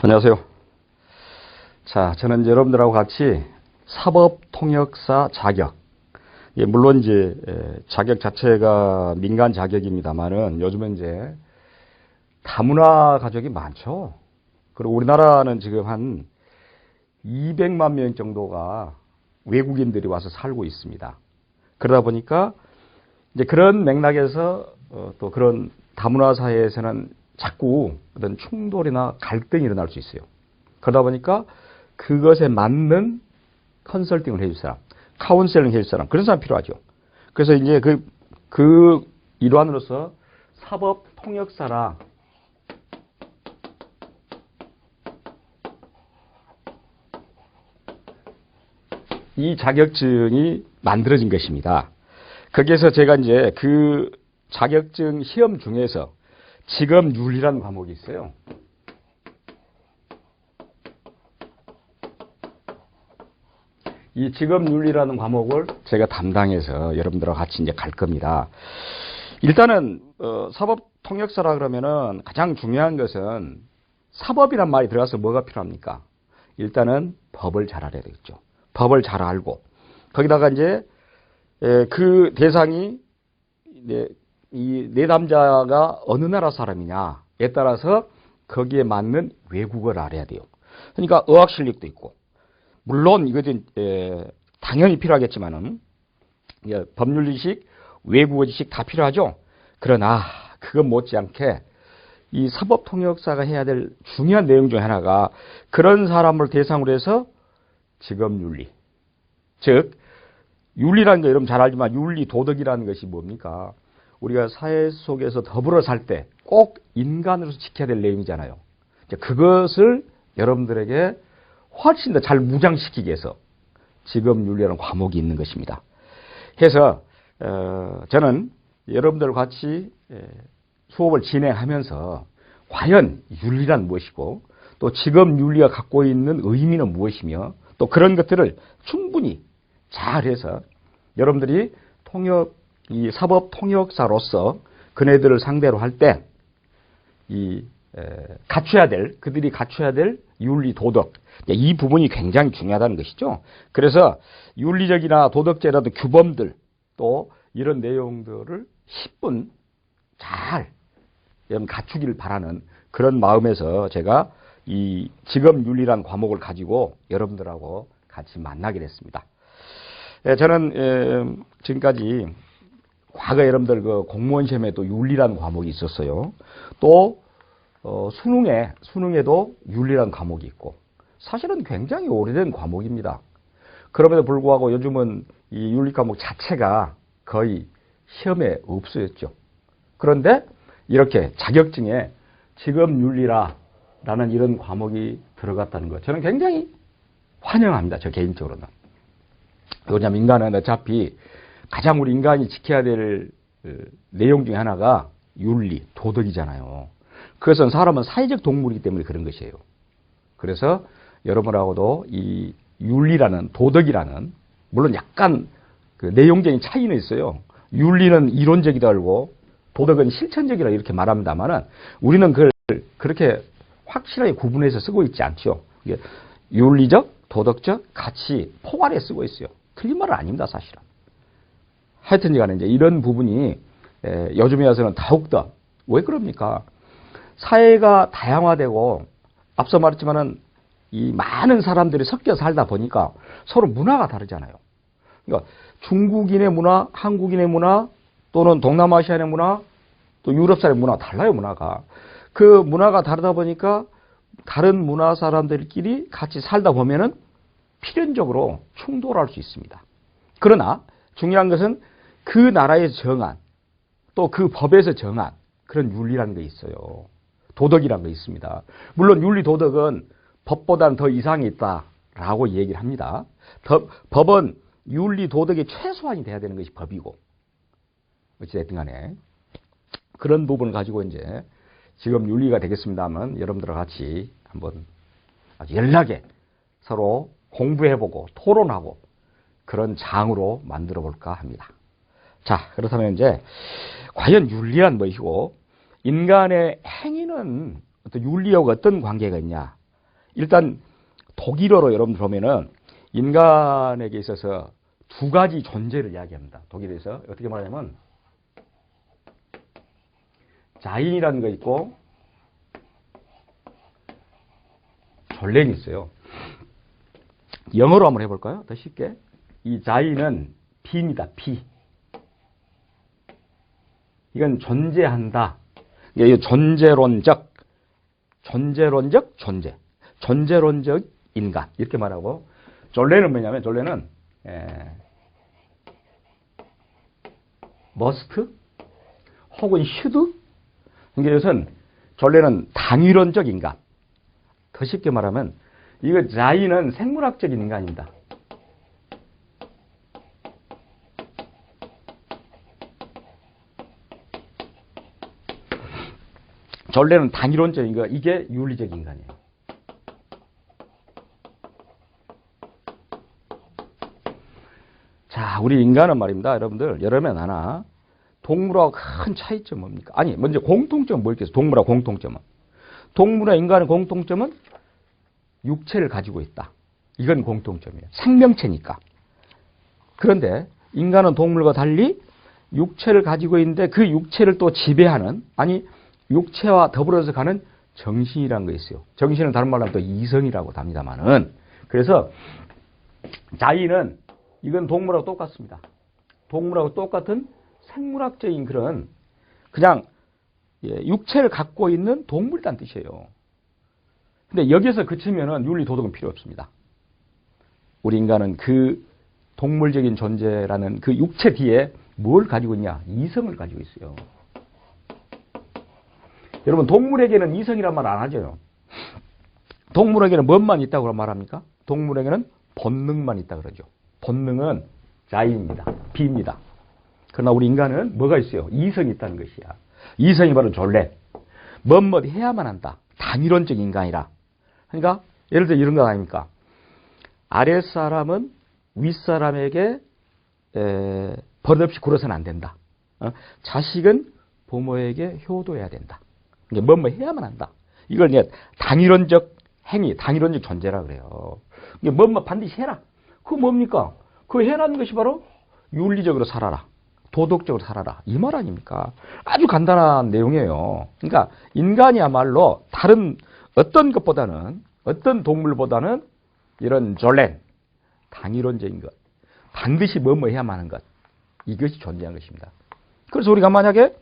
안녕하세요. 자, 저는 여러분들하고 같이 사법통역사 자격. 물론 이제 자격 자체가 민간 자격입니다만은 요즘은 이제 다문화 가족이 많죠. 그리고 우리나라는 지금 한 200만 명 정도가 외국인들이 와서 살고 있습니다. 그러다 보니까 이제 그런 맥락에서 또 그런 다문화 사회에서는 자꾸 어떤 충돌이나 갈등이 일어날 수 있어요. 그러다 보니까 그것에 맞는 컨설팅을 해줄 사람, 카운셀링 해줄 사람, 그런 사람 필요하죠. 그래서 이제 그 일환으로서 사법 통역사라 이 자격증이 만들어진 것입니다. 거기에서 제가 이제 그 자격증 시험 중에서 직업윤리라는 과목이 있어요. 이 직업윤리라는 과목을 제가 담당해서 여러분들하고 같이 이제 갈 겁니다. 일단은 사법통역사라 그러면은 가장 중요한 것은 사법이란 말이 들어가서 뭐가 필요합니까? 일단은 법을 잘 알아야 되겠죠. 법을 잘 알고 거기다가 이제 그 대상이 이 내담자가 어느 나라 사람이냐에 따라서 거기에 맞는 외국어를 알아야 돼요. 그러니까 어학 실력도 있고 물론 이것은 당연히 필요하겠지만은 법률 지식, 외국어 지식 다 필요하죠. 그러나 그것 못지않게 이 사법통역사가 해야 될 중요한 내용 중 하나가 그런 사람을 대상으로 해서 직업윤리, 즉 윤리라는 거 여러분 잘 알지만 윤리, 도덕이라는 것이 뭡니까? 우리가 사회 속에서 더불어 살 때 꼭 인간으로서 지켜야 될 내용이잖아요. 그것을 여러분들에게 훨씬 더 잘 무장시키기 위해서 직업윤리라는 과목이 있는 것입니다. 해서 저는 여러분들과 같이 수업을 진행하면서 과연 윤리란 무엇이고 또 직업윤리가 갖고 있는 의미는 무엇이며 또 그런 것들을 충분히 잘해서 여러분들이 이 사법 통역사로서 그네들을 상대로 할 때 그들이 갖춰야 될 윤리, 도덕, 이 부분이 굉장히 중요하다는 것이죠. 그래서 윤리적이나 도덕적이라도 규범들 또 이런 내용들을 10분 잘 갖추기를 바라는 그런 마음에서 제가 이 직업윤리라는 과목을 가지고 여러분들하고 같이 만나게 됐습니다. 저는 지금까지 과거 여러분들 그 공무원 시험에도 윤리라는 과목이 있었어요. 또 수능에도 윤리라는 과목이 있고 사실은 굉장히 오래된 과목입니다. 그럼에도 불구하고 요즘은 이 윤리 과목 자체가 거의 시험에 없어졌죠. 그런데 이렇게 자격증에 직업윤리라는 이런 과목이 들어갔다는 것 저는 굉장히 환영합니다. 저 개인적으로는. 왜냐하면 인간은 어차피 가장 우리 인간이 지켜야 될 내용 중에 하나가 윤리, 도덕이잖아요. 그것은 사람은 사회적 동물이기 때문에 그런 것이에요. 그래서 여러분하고도 이 윤리라는 도덕이라는 물론 약간 그 내용적인 차이는 있어요. 윤리는 이론적이다 하고 도덕은 실천적이라 이렇게 말합니다만은 우리는 그걸 그렇게 확실하게 구분해서 쓰고 있지 않죠. 윤리적, 도덕적 가치 포괄해 쓰고 있어요. 틀린 말은 아닙니다, 사실은. 하여튼 간에 이제 이런 부분이 요즘에 와서는 더욱더 왜 그럽니까? 사회가 다양화되고 앞서 말했지만은 이 많은 사람들이 섞여 살다 보니까 서로 문화가 다르잖아요. 그러니까 중국인의 문화, 한국인의 문화, 또는 동남아시아의 문화, 또 유럽 사람의 문화 달라요, 문화가. 그 문화가 다르다 보니까 다른 문화 사람들끼리 같이 살다 보면은 필연적으로 충돌할 수 있습니다. 그러나 중요한 것은 그 나라에서 정한 또 그 법에서 정한 그런 윤리라는 게 있어요. 도덕이라는 게 있습니다. 물론 윤리, 도덕은 법보다는 더 이상이 있다라고 얘기를 합니다. 법은 윤리, 도덕의 최소한이 돼야 되는 것이 법이고 어찌됐든 간에 그런 부분을 가지고 이제 지금 윤리가 되겠습니다만 여러분들과 같이 한번 아주 연락에 서로 공부해보고 토론하고 그런 장으로 만들어 볼까 합니다. 자, 그렇다면 이제 과연 윤리란 무엇이고 인간의 행위는 어떤 윤리하고 어떤 관계가 있냐? 일단 독일어로 여러분들 보면은 인간에게 있어서 두 가지 존재를 이야기합니다. 독일에서 어떻게 말하냐면 자인이라는 거 있고 졸렌이 있어요. 영어로 한번 해볼까요? 더 쉽게. 이 자인은 비입니다. 비. 이건 존재한다. 이게 존재론적 존재. 존재론적 인간. 이렇게 말하고, 졸레는 뭐냐면, 졸레는, must 혹은 should. 그러니까 이것은 졸레는 당위론적 인간. 더 쉽게 말하면, 이거 자인은 생물학적인 인간입니다. 졸레는 당위론적인 거, 이게 윤리적 인간이에요. 자, 우리 인간은 말입니다. 여러분들, 여러분 하나 동물하고 큰 차이점은 뭡니까? 아니, 먼저 공통점은 뭐 있겠어요? 동물하고 공통점은. 동물과 인간의 공통점은 육체를 가지고 있다. 이건 공통점이에요. 생명체니까. 그런데 인간은 동물과 달리 육체를 가지고 있는데 그 육체를 또 지배하는, 아니 육체와 더불어서 가는 정신이라는 거 있어요. 정신은 다른 말로 하면 또 이성이라고 합니다만은. 그래서 자인은 이건 동물하고 똑같습니다. 동물하고 똑같은 생물학적인 그런 그냥 육체를 갖고 있는 동물이란 뜻이에요. 근데 여기서 그치면은 윤리 도덕은 필요 없습니다. 우리 인간은 그 동물적인 존재라는 그 육체 뒤에 뭘 가지고 있냐? 이성을 가지고 있어요. 여러분, 동물에게는 이성이란 말 안 하죠. 동물에게는 뭔만 있다고 말합니까? 동물에게는 본능만 있다 그러죠. 본능은 자인입니다. 비입니다. 그러나 우리 인간은 뭐가 있어요? 이성이 있다는 것이야. 이성이 바로 졸레. 뭐뭐 해야만 한다. 단위론적 인간이라. 그러니까 예를 들어 이런 거 아닙니까? 아랫사람은 윗사람에게 버릇없이 굴어서는 안 된다. 자식은 부모에게 효도해야 된다. 뭐뭐 해야만 한다. 이걸 이제 당위론적 행위, 당위론적 존재라 그래요. 뭐뭐 반드시 해라. 그거 뭡니까? 그 해라는 것이 바로 윤리적으로 살아라. 도덕적으로 살아라. 이 말 아닙니까? 아주 간단한 내용이에요. 그러니까 인간이야말로 다른 어떤 것보다는, 어떤 동물보다는 이런 졸렌, 당위론적인 것, 반드시 뭐뭐 해야만 하는 것, 이것이 존재한 것입니다. 그래서 우리가 만약에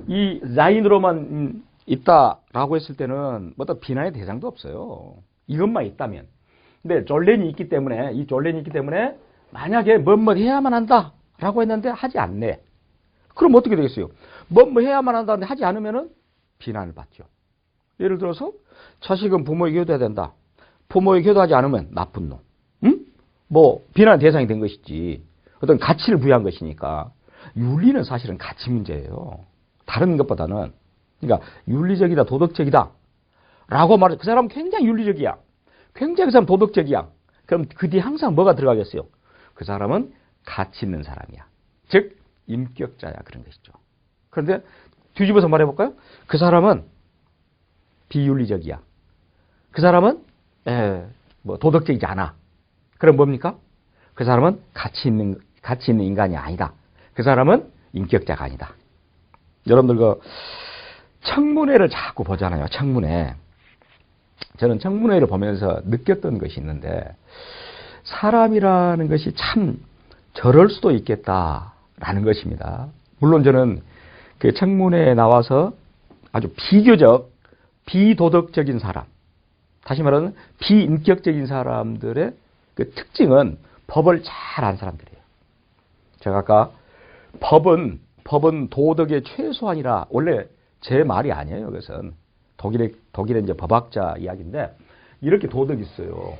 이 자인으로만 있다라고 했을 때는 뭐 또 비난의 대상도 없어요. 이것만 있다면. 근데 졸렌이 있기 때문에, 이 졸렌이 있기 때문에 만약에 뭐뭐 해야만 한다라고 했는데 하지 않네. 그럼 어떻게 되겠어요? 뭐뭐 해야만 한다는데 하지 않으면은 비난을 받죠. 예를 들어서 자식은 부모에게 효도해야 된다. 부모에게 효도하지 않으면 나쁜 놈. 응? 뭐 비난의 대상이 된 것이지. 어떤 가치를 부여한 것이니까. 윤리는 사실은 가치 문제예요. 다른 것보다는. 그러니까 윤리적이다, 도덕적이다 라고 말해. 그 사람은 굉장히 윤리적이야. 굉장히 그 사람 도덕적이야. 그럼 그 뒤에 항상 뭐가 들어가겠어요? 그 사람은 가치 있는 사람이야. 즉 인격자야, 그런 것이죠. 그런데 뒤집어서 말해볼까요? 그 사람은 비윤리적이야. 그 사람은 뭐 도덕적이지 않아. 그럼 뭡니까? 그 사람은 가치 있는 인간이 아니다. 그 사람은 인격자가 아니다. 여러분들 그 청문회를 자꾸 보잖아요. 청문회. 저는 청문회를 보면서 느꼈던 것이 있는데, 사람이라는 것이 참 저럴 수도 있겠다라는 것입니다. 물론 저는 그 청문회에 나와서 아주 비교적 비도덕적인 사람, 다시 말하면 비인격적인 사람들의 그 특징은 법을 잘 아는 사람들이에요. 제가 아까 법은 도덕의 최소한이라, 원래 제 말이 아니에요. 그것은 독일의 이제 법학자 이야기인데, 이렇게 도덕이 있어요.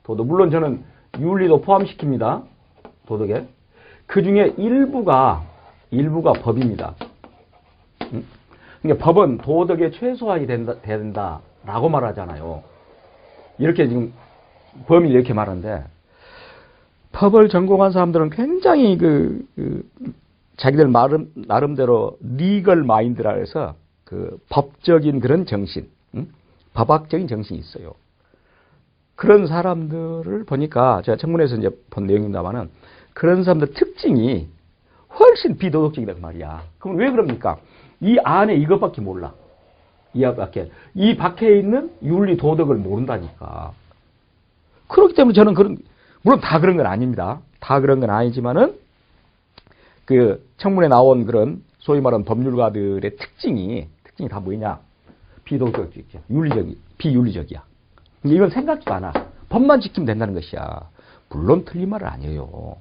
도덕. 물론 저는 윤리도 포함시킵니다. 도덕에. 그 중에 일부가 법입니다. 그러니까 법은 도덕의 최소한이 된다라고 말하잖아요. 이렇게 지금 범인이 이렇게 말하는데, 법을 전공한 사람들은 굉장히 자기들 나름대로 리걸 마인드라 해서 그 법적인 그런 정신, 법학적인 정신이 있어요. 그런 사람들을 보니까 제가 청문회에서 이제 본 내용입니다만은 그런 사람들 특징이 훨씬 비도덕적이다 그 말이야. 그럼 왜 그럽니까? 이 안에 이것밖에 몰라. 이 밖에 있는 윤리 도덕을 모른다니까. 그렇기 때문에 저는 물론 다 그런 건 아닙니다. 다 그런 건 아니지만은 그 청문회 나온 그런 소위 말하는 법률가들의 특징이 다 뭐냐? 비도덕적이야. 비윤리적이야. 이건 생각지도 않아. 법만 지키면 된다는 것이야. 물론 틀린 말은 아니에요.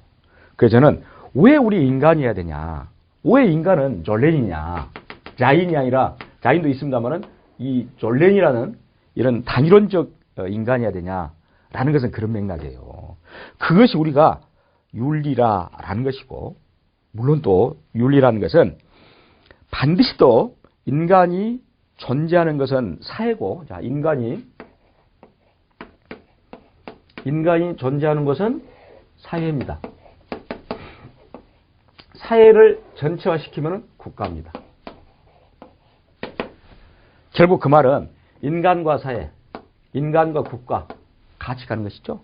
그래서 저는 왜 우리 인간이어야 되냐? 왜 인간은 졸렌이냐? 자인이 아니라 자인도 있습니다만은 이 졸렌이라는 이런 단일원적 인간이어야 되냐라는 것은 그런 맥락이에요. 그것이 우리가 윤리라는 것이고, 물론 또 윤리라는 것은 반드시 또 인간이 존재하는 것은 사회고, 자, 인간이 존재하는 것은 사회입니다. 사회를 전체화시키면 국가입니다. 결국 그 말은 인간과 사회, 인간과 국가 같이 가는 것이죠.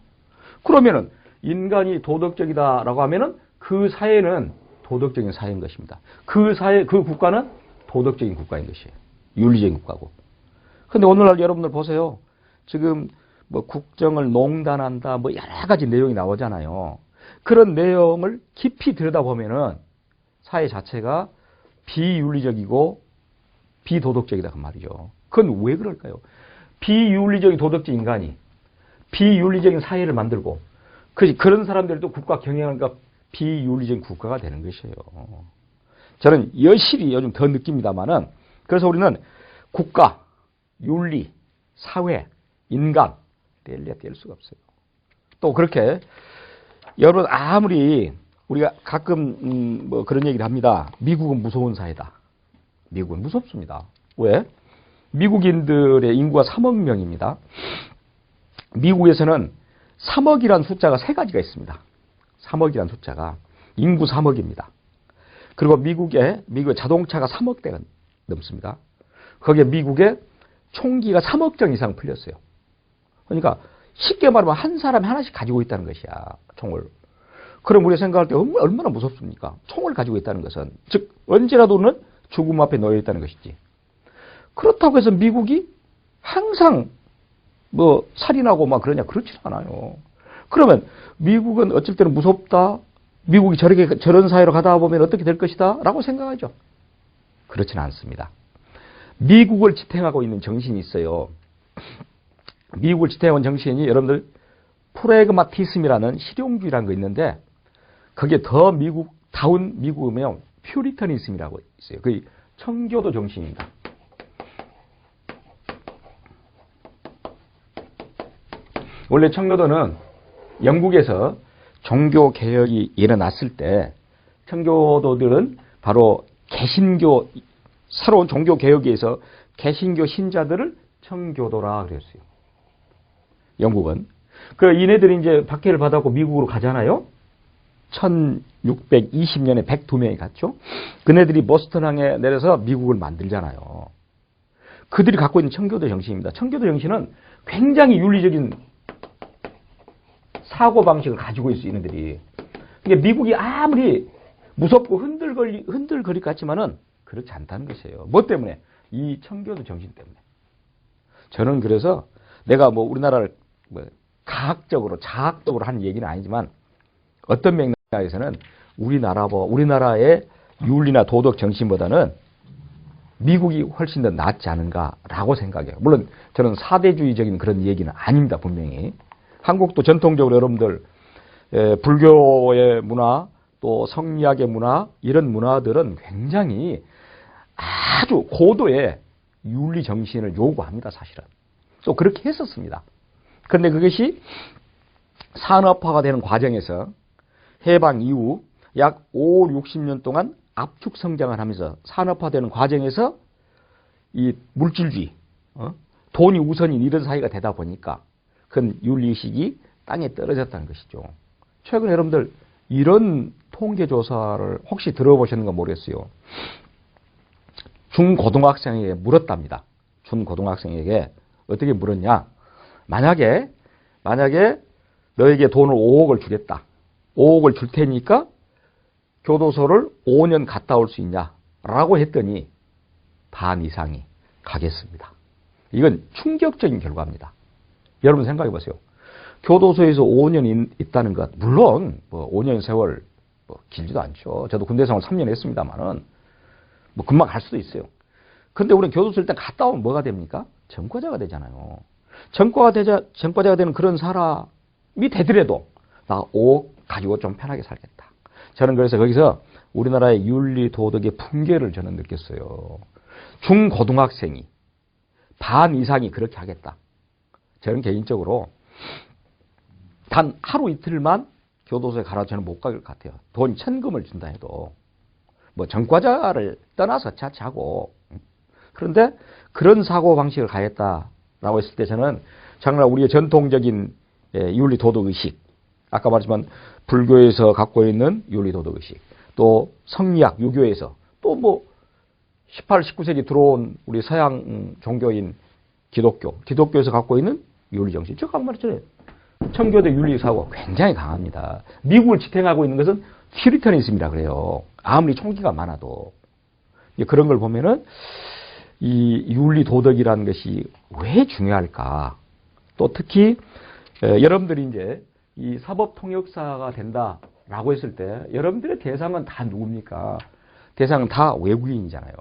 그러면은 인간이 도덕적이다라고 하면은 그 사회는 도덕적인 사회인 것입니다. 그 국가는 도덕적인 국가인 것이에요. 윤리적인 국가고. 근데 오늘날 여러분들 보세요. 지금 뭐 국정을 농단한다, 뭐 여러 가지 내용이 나오잖아요. 그런 내용을 깊이 들여다보면은 사회 자체가 비윤리적이고 비도덕적이다 그 말이죠. 그건 왜 그럴까요? 비윤리적인 도덕적 인간이 비윤리적인 사회를 만들고 그런 사람들도 국가 경영하니까 비윤리적인 국가가 되는 것이에요. 저는 여실히 요즘 더 느낍니다만은 그래서 우리는 국가, 윤리, 사회, 인간 뗄 수가 없어요. 또 그렇게 여러분 아무리 우리가 가끔 뭐 그런 얘기를 합니다. 미국은 무서운 사회다. 미국은 무섭습니다. 왜? 미국인들의 인구가 3억 명입니다. 미국에서는 3억이라는 숫자가 세 가지가 있습니다. 3억이라는 숫자가 인구 3억입니다. 그리고 미국의 자동차가 3억 대가 넘습니다. 거기에 미국의 총기가 3억 정 이상 풀렸어요. 그러니까 쉽게 말하면 한 사람이 하나씩 가지고 있다는 것이야, 총을. 그럼 우리가 생각할 때 얼마나 무섭습니까? 총을 가지고 있다는 것은. 즉 언제라도는 죽음 앞에 놓여 있다는 것이지. 그렇다고 해서 미국이 항상 뭐 살인하고 막 그러냐? 그렇지 않아요. 그러면 미국은 어쩔 때는 무섭다. 미국이 저런 사회로 가다 보면 어떻게 될 것이다 라고 생각하죠. 그렇지는 않습니다. 미국을 지탱하고 있는 정신이 있어요. 미국을 지탱하는 정신이 여러분들 프래그마티즘이라는 실용주의라는 거 있는데 그게 더 미국다운 미국이면 퓨리터니즘이라고 있어요. 그게 청교도 정신입니다. 원래 청교도는 영국에서 종교 개혁이 일어났을 때 청교도들은 바로 개신교, 새로운 종교 개혁에 의해서 개신교 신자들을 청교도라 그랬어요. 영국은. 그 이네들이 이제 박해를 받았고 미국으로 가잖아요. 1620년에 102명이 갔죠. 그네들이 보스턴항에 내려서 미국을 만들잖아요. 그들이 갖고 있는 청교도 정신입니다. 청교도 정신은 굉장히 윤리적인 사고방식을 가지고 있어요, 이네들이. 그러니까 미국이 아무리 무섭고 흔들거릴 것 같지만은 그렇지 않다는 것이에요. 뭐 때문에? 이 청교도 정신 때문에. 저는 그래서 내가 뭐 우리나라를 뭐 가학적으로, 자학적으로 하는 얘기는 아니지만 어떤 맥락에서는 우리나라의 윤리나 도덕 정신보다는 미국이 훨씬 더 낫지 않은가라고 생각해요. 물론 저는 사대주의적인 그런 얘기는 아닙니다, 분명히. 한국도 전통적으로 여러분들 불교의 문화, 또 성리학의 문화, 이런 문화들은 굉장히 아주 고도의 윤리 정신을 요구합니다, 사실은. 또 그렇게 했었습니다. 그런데 그것이 산업화가 되는 과정에서 해방 이후 약 5, 60년 동안 압축 성장을 하면서 산업화되는 과정에서 이 물질주의, 돈이 우선인 이런 사회가 되다 보니까 그 윤리의식이 땅에 떨어졌다는 것이죠. 최근에 여러분들 이런 통계조사를 혹시 들어보셨는가 모르겠어요. 중고등학생에게 물었답니다. 중고등학생에게 어떻게 물었냐? 만약에 너에게 돈을 5억을 주겠다. 5억을 줄 테니까 교도소를 5년 갔다 올 수 있냐? 라고 했더니 반 이상이 가겠습니다. 이건 충격적인 결과입니다. 여러분 생각해 보세요. 교도소에서 5년 있다는 것, 물론 뭐 5년 세월 뭐 길지도 않죠. 저도 군대 생활 3년 했습니다만은 뭐 금방 갈 수도 있어요. 근데 우리는 교도소 일단 갔다 오면 뭐가 됩니까? 전과자가 되잖아요. 전과자가 되는 그런 사람이 되더라도 나 5억 가지고 좀 편하게 살겠다. 저는 그래서 거기서 우리나라의 윤리 도덕의 붕괴를 저는 느꼈어요. 중고등학생이 반 이상이 그렇게 하겠다. 저는 개인적으로 단 하루 이틀만 교도소에 가라 저는 못 갈 것 같아요. 돈 천금을 준다 해도 뭐 전과자를 떠나서 차치하고 그런데 그런 사고 방식을 가겠다라고 했을 때 저는 정말 우리의 전통적인 윤리 도덕 의식, 아까 말했지만 불교에서 갖고 있는 윤리 도덕 의식, 또 성리학 유교에서 또 뭐 18, 19세기 들어온 우리 서양 종교인 기독교에서 갖고 있는 윤리 정신. 저 아까 말했잖아요. 청교도 윤리 사고가 굉장히 강합니다. 미국을 지탱하고 있는 것은 퓨리터니즘이라 그래요. 아무리 총기가 많아도. 그런 걸 보면은 이 윤리 도덕이라는 것이 왜 중요할까? 또 특히 여러분들이 이제 이 사법통역사가 된다라고 했을 때 여러분들의 대상은 다 누굽니까? 대상은 다 외국인이잖아요.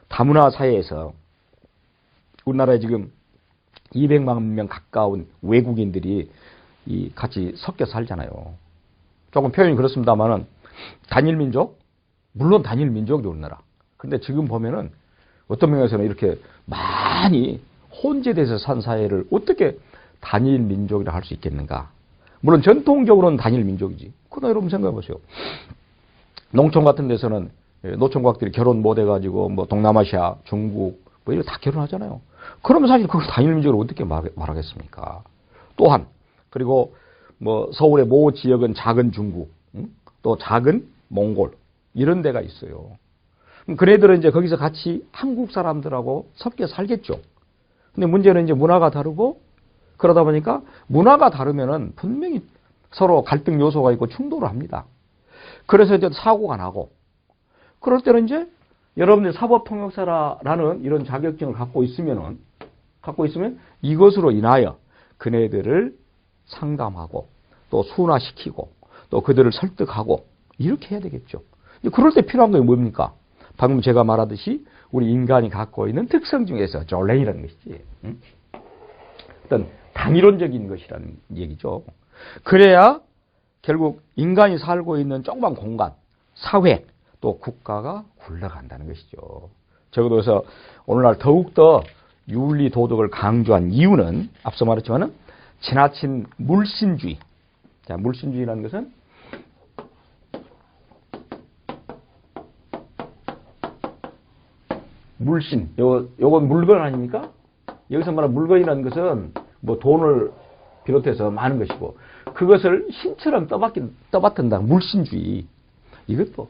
다문화 사회에서 우리나라에 지금 200만 명 가까운 외국인들이 같이 섞여 살잖아요. 조금 표현이 그렇습니다만은 단일민족? 물론 단일민족이죠, 우리나라. 근데 지금 보면은 어떤 면에서는 이렇게 많이 혼재돼서 산 사회를 어떻게 단일민족이라 할 수 있겠는가? 물론 전통적으로는 단일민족이지. 그러나 여러분 생각해 보세요. 농촌 같은 데서는 노총각들이 결혼 못 해가지고 뭐 동남아시아, 중국 뭐 이런 다 결혼하잖아요. 그러면 사실 그걸 단일민족으로 어떻게 말하겠습니까? 또한 그리고 뭐 서울의 모 지역은 작은 중국, 또 작은 몽골 이런 데가 있어요. 그네들은 이제 거기서 같이 한국 사람들하고 섞여 살겠죠. 근데 문제는 이제 문화가 다르고 그러다 보니까 문화가 다르면은 분명히 서로 갈등 요소가 있고 충돌을 합니다. 그래서 이제 사고가 나고 그럴 때는 이제 여러분들 사법통역사라는 이런 자격증을 갖고 있으면 이것으로 인하여 그네들을 상담하고 또 순화시키고 또 그들을 설득하고 이렇게 해야 되겠죠. 그럴 때 필요한 게 뭡니까? 방금 제가 말하듯이 우리 인간이 갖고 있는 특성 중에서 졸랭이라는 것이지. 어떤 단일론적인 것이라는 얘기죠. 그래야 결국 인간이 살고 있는 조그만 공간, 사회, 또 국가가 굴러간다는 것이죠. 적어도 그래서 오늘날 더욱더 윤리 도덕을 강조한 이유는 앞서 말했지만은 지나친 물신주의. 자, 물신주의라는 것은 물신. 요건 물건 아닙니까? 여기서 말하는 물건이라는 것은 뭐 돈을 비롯해서 많은 것이고 그것을 신처럼 떠받든다. 물신주의. 이것도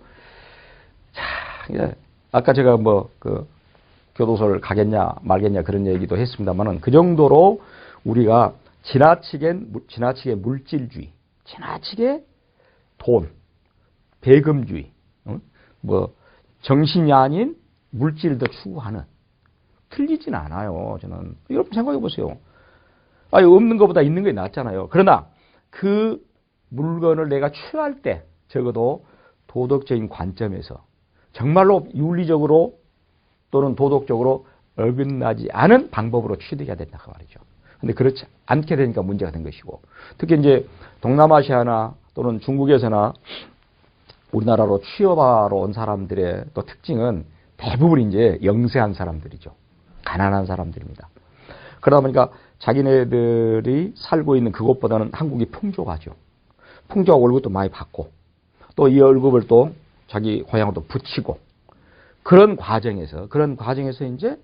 자, 아까 제가 뭐 그 교도소를 가겠냐 말겠냐 그런 얘기도 했습니다만은 그 정도로 우리가 지나치게 물질주의, 지나치게 돈, 배금주의, 뭐 정신이 아닌 물질을 추구하는 틀리진 않아요. 저는 여러분 생각해 보세요. 없는 것보다 있는 게 낫잖아요. 그러나 그 물건을 내가 취할 때 적어도 도덕적인 관점에서 정말로 윤리적으로 또는 도덕적으로 어긋나지 않은 방법으로 취득해야 된다 그 말이죠. 근데 그렇지 않게 되니까 문제가 된 것이고 특히 이제 동남아시아나 또는 중국에서나 우리나라로 취업하러 온 사람들의 또 특징은 대부분 이제 영세한 사람들이죠. 가난한 사람들입니다. 그러다 보니까 자기네들이 살고 있는 그곳보다는 한국이 풍족하죠. 풍족하고 월급도 많이 받고 또 이 월급을 또 자기 고향으로 또 붙이고 그런 과정에서 이제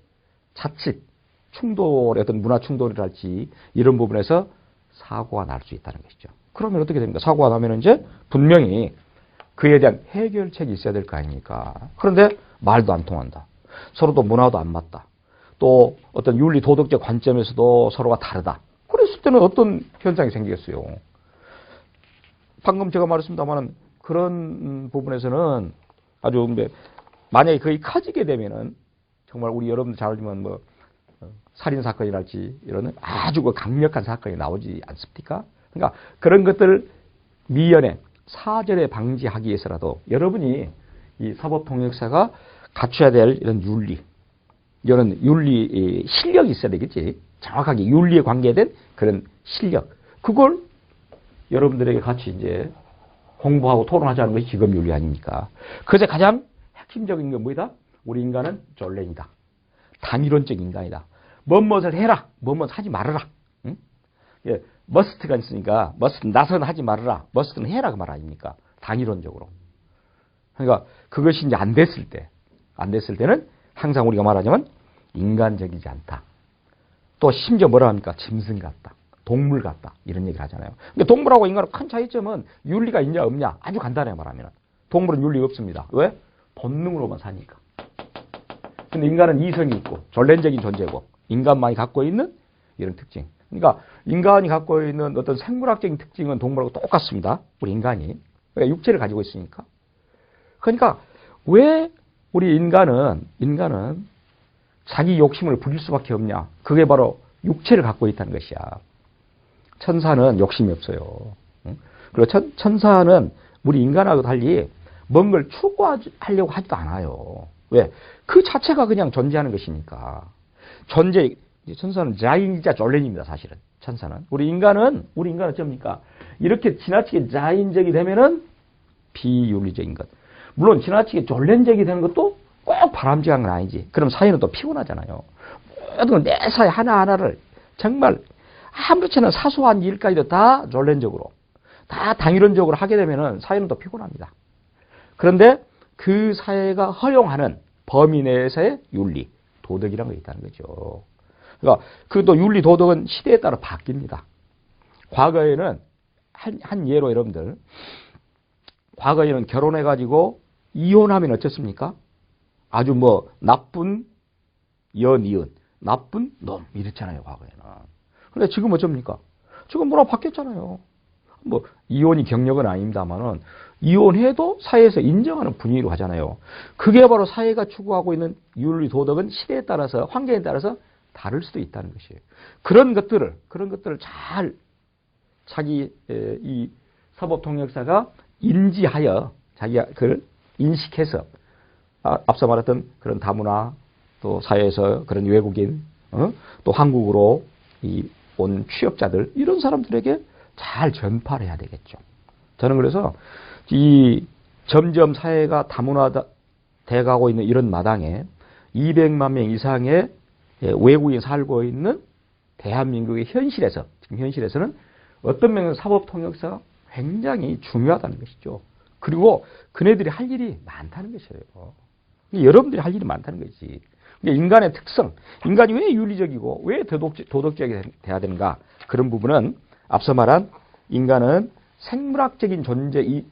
자칫 충돌, 어떤 문화 충돌이랄지 이런 부분에서 사고가 날 수 있다는 것이죠. 그러면 어떻게 됩니까? 사고가 나면 이제 분명히 그에 대한 해결책이 있어야 될 거 아닙니까? 그런데 말도 안 통한다. 서로도 문화도 안 맞다. 또 어떤 윤리 도덕적 관점에서도 서로가 다르다. 그랬을 때는 어떤 현상이 생기겠어요? 방금 제가 말했습니다만 그런 부분에서는 아주 만약에 거의 커지게 되면은 정말 우리 여러분들 잘 알지만 뭐 살인 사건이랄지 이런 아주 강력한 사건이 나오지 않습니까? 그러니까 그런 것들 미연에 사전에 방지하기 위해서라도 여러분이 이 사법통역사가 갖춰야 될 이런 윤리 실력이 있어야 되겠지. 정확하게 윤리에 관계된 그런 실력. 그걸 여러분들에게 같이 이제 공부하고 토론하자는 것이 직업윤리 아닙니까? 그래서 가장 핵심적인 건 뭐다? 우리 인간은 졸렌이다. 단이론적 인간이다. 뭐뭇을 해라. 뭐뭇 하지 말아라. 응? 예, 머스트가 있으니까 머스트 나서는 하지 말아라. 머스트는 해라 그 말 아닙니까? 단이론적으로. 그러니까 그것이 이제 안 됐을 때는 항상 우리가 말하자면 인간적이지 않다. 또 심지어 뭐라 합니까? 짐승 같다. 동물 같다. 이런 얘기를 하잖아요. 근데 동물하고 인간의 큰 차이점은 윤리가 있냐 없냐. 아주 간단해요 말하면. 동물은 윤리가 없습니다. 왜? 본능으로만 사니까. 근데 인간은 이성이 있고 전len적인 존재고 인간만이 갖고 있는 이런 특징. 그러니까 인간이 갖고 있는 어떤 생물학적인 특징은 동물하고 똑같습니다. 우리 인간이. 그러니까 육체를 가지고 있으니까. 그러니까 왜 우리 인간은 자기 욕심을 부릴 수밖에 없냐. 그게 바로 육체를 갖고 있다는 것이야. 천사는 욕심이 없어요. 그리고 천사는 우리 인간하고 달리 뭔가를 추구하려고 하지도 않아요. 왜? 그 자체가 그냥 존재하는 것이니까. 천사는 자인이자 졸렌입니다, 사실은. 천사는. 우리 인간은 어쩝니까? 이렇게 지나치게 자인적이 되면은 비윤리적인 것. 물론 지나치게 졸렌적이 되는 것도 꼭 바람직한 건 아니지. 그럼 사회는 또 피곤하잖아요. 모든 내 사회 하나하나를 정말 아무렇지 않은 사소한 일까지도 다 졸렌적으로, 다 당위론적으로 하게 되면은 사회는 또 피곤합니다. 그런데 그 사회가 허용하는 범위 내에서의 윤리, 도덕이라는 게 있다는 거죠. 그러니까 그 또 윤리, 도덕은 시대에 따라 바뀝니다. 과거에는 한 예로 여러분들, 과거에는 결혼해가지고 이혼하면 어떻습니까? 아주 나쁜 연이은, 나쁜 놈 이랬잖아요, 과거에는. 근데 지금 어쩝니까? 지금 문화 바뀌었잖아요. 이혼이 경력은 아닙니다만은 이혼해도 사회에서 인정하는 분위기로 하잖아요. 그게 바로 사회가 추구하고 있는 윤리 도덕은 시대에 따라서 환경에 따라서 다를 수도 있다는 것이에요. 그런 것들을 잘 자기 이 사법통역사가 인지하여 자기가 그걸 인식해서 앞서 말했던 그런 다문화 또 사회에서 그런 외국인 또 한국으로 온 취업자들 이런 사람들에게 잘 전파를 해야 되겠죠. 저는 그래서 이 점점 사회가 다문화돼 가고 있는 이런 마당에 200만 명 이상의 외국인이 살고 있는 대한민국의 현실에서 지금 현실에서는 어떤 면에서 사법통역사가 굉장히 중요하다는 것이죠. 그리고 그네들이 할 일이 많다는 것이에요. 여러분들이 할 일이 많다는 거지. 인간의 특성, 인간이 왜 윤리적이고 왜 도덕적이 돼야 되는가 그런 부분은 앞서 말한 인간은 생물학적인 존재일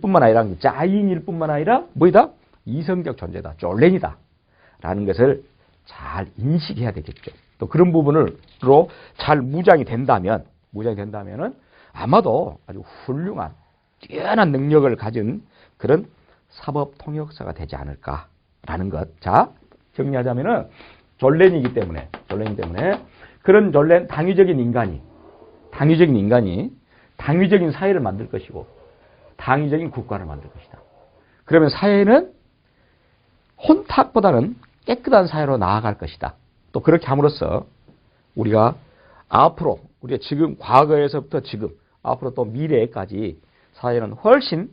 뿐만 아니라 자인일 뿐만 아니라 뭐이다? 이성적 존재다. 졸렌이다. 라는 것을 잘 인식해야 되겠죠. 또 그런 부분으로 잘 무장이 된다면은 아마도 아주 훌륭한 뛰어난 능력을 가진 그런 사법통역사가 되지 않을까라는 것. 자, 정리하자면은 졸렌이기 때문에 그런 졸렌 당위적인 인간이 당위적인 사회를 만들 것이고 당위적인 국가를 만들 것이다. 그러면 사회는 혼탁보다는 깨끗한 사회로 나아갈 것이다. 또 그렇게 함으로써 우리가 지금 과거에서부터 지금 앞으로 또 미래까지 사회는 훨씬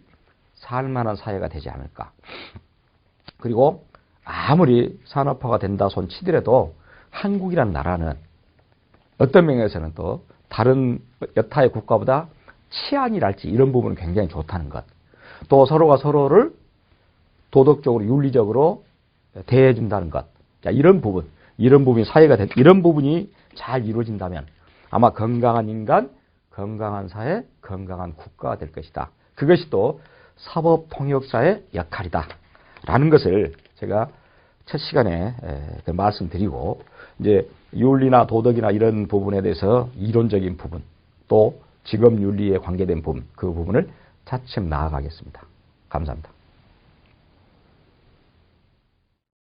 살만한 사회가 되지 않을까. 그리고 아무리 산업화가 된다 손 치더라도 한국이라는 나라는 어떤 면에서는 또 다른 여타의 국가보다 치안이랄지 이런 부분은 굉장히 좋다는 것. 또 서로가 서로를 도덕적으로 윤리적으로 대해준다는 것. 자, 이런 부분이 사회가 이런 부분이 잘 이루어진다면 아마 건강한 인간, 건강한 사회, 건강한 국가가 될 것이다. 그것이 또 사법통역사의 역할이다. 라는 것을 제가 첫 시간에 그 말씀드리고 이제 윤리나 도덕이나 이런 부분에 대해서 이론적인 부분 또 직업 윤리에 관계된 부분 그 부분을 차츰 나아가겠습니다. 감사합니다.